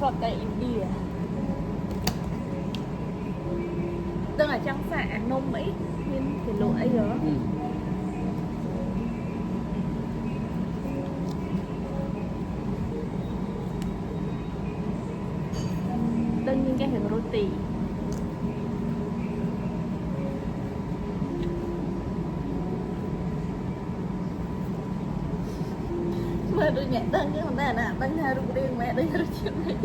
phật tại India từng ở trong xã nông Mỹ nhưng thì lụa ấy rồi đơn nhiên cái hình roti mà tôi nhẹ đơn chứ không phải là đơn hai rung riêng mẹ đơn hai chuyện này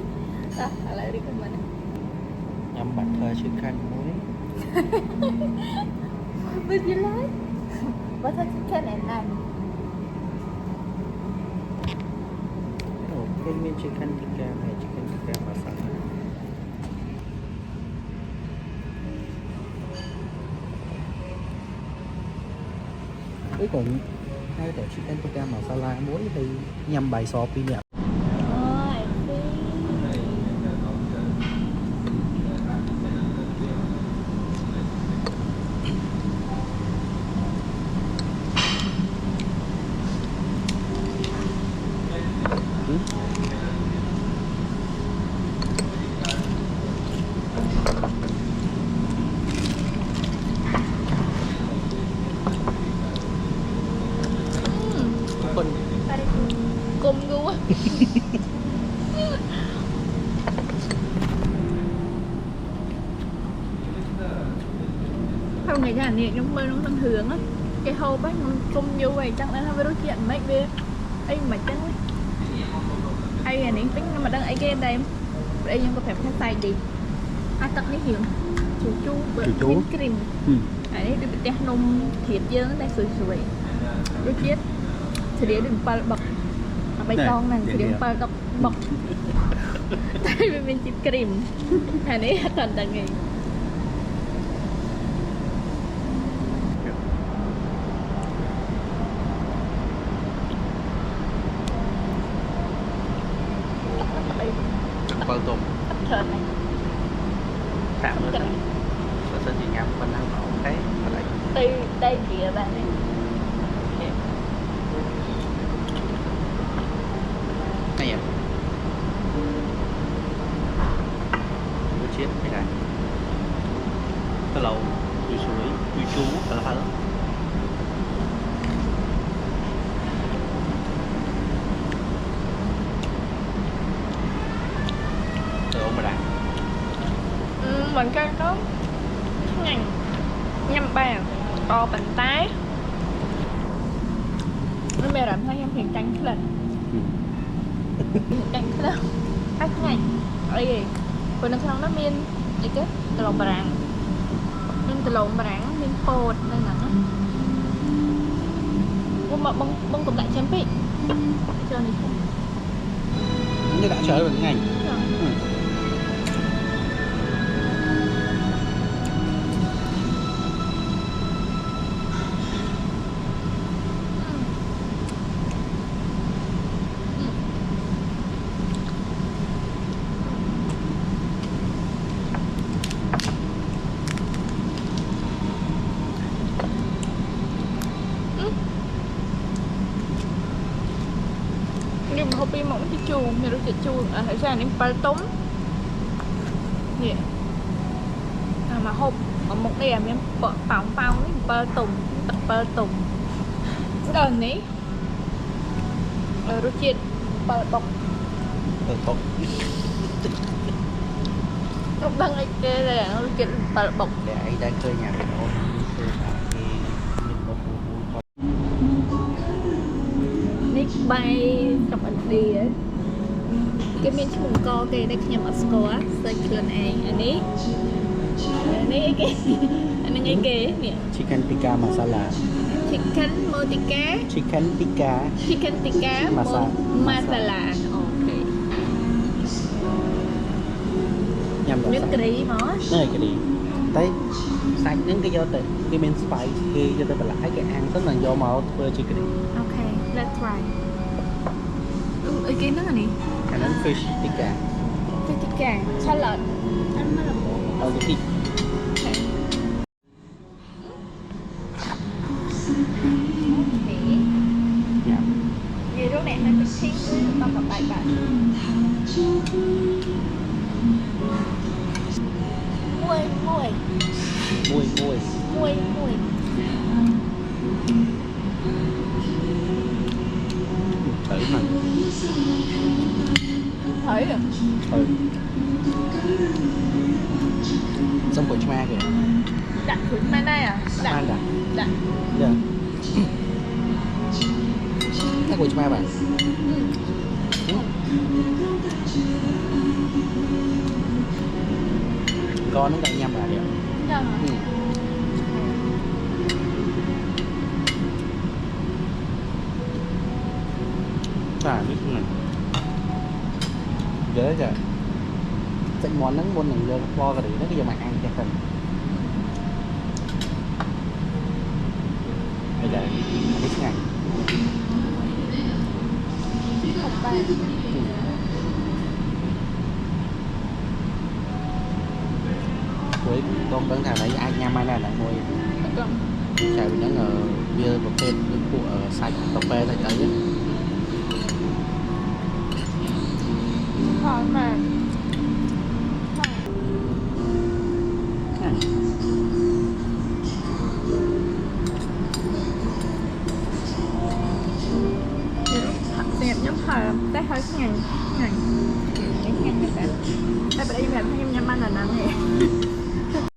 đó lại đi cùng mình nhằm bạch thờ chiếc khăn muối Would you like? What a chicken and naan. cái miếng chicken tikka này chicken tikka masala cuối cùng hai tổ chicken tikka masala muối thì nhằm bài sọ pi nhật cùng gu á không ngày ra nè trong bên nó đang hưởng á cái hộp á nó cùng như vậy chắc là nó đối chuyện mấy bia ấy mà chắc ai là những tính mà đang ấy game đây đây nhưng có phải không xài gì ai tắt cái hiểu chú bên cream đấy đi bị nôm thịt dơ nó đang sủi sủi đối chết thì để đừng pa bọc bay con này thì đừng pa bọc tại vì mình chỉ cream này đấy toàn là nghề bao tôm thơm này tạm nữa rồi sẽ chỉ ngắm bên ăn ngon đấy mà lại đây kìa bạn này này à bữa chết cái này cái lẩu cùi suối cùi chú cả là mình coi có ngành nhâm bàn bò bánh tái nó mẹ làm thấy em hiện trắng cái lần trắng cái lần các ngành ở gì còn nó không nó miên gì cái từ lồng bàng nhưng từ lồng bàng miên bột nên là nó nhưng mà bông cũng lại chém bị cho này như đã chơi bằng ngành nhưng mà hopi mỏng cái chua như nó chua à thật ra nên pa tống nè mà hộp ở một đây là em bỏng bao cái pa tùng rồi ní rồi chiên pa bọc bọc lúc đang ấy kia là nó chiên pa bọc để ấy đang chơi nhà mình ôn nick bayกับอันดีcái miếng chum co cái đây nhầm ở score cyclone anh ấy cái anh ấy cái nè chicken tikka masala chicken motika chicken tikka masala ok nhầm nước cái gì mà này cái gì tới sạch những cái do từ cái men spice khi cho tôi lại cái ăn tức là do màu tôi chỉ cái ok let's try cái nó là gì cái nó fish tikka salad ăn mà là cái thịt vậy vô nè hai cái thiên tao gặp lại bạn mùi mùi Mùi mùi mùi mùi thử mà thấy rồi ừ xong của chma kìa đặt thử mai này à đặt Chma đặt đặt dạ cái của chma bạn con nó cạnh nhâm là đẹp Dạ hả? ừ. À biết này dễ chưa chạy món nắng môn đừng giờ bo ra để nó cái giờ mà ăn chắc cần bây giờ biết ngày Không bàn với con đơn thằng này ai nhâm mai này là mua Được chạy bị nhắn ở bia một tên của sạch cà phê thay tới Thôi mà đẹp nhóm thời tới hơi cái ngày cái ngày như vậy đây bây giờ em làm thêm nhâm ăn là nằm nè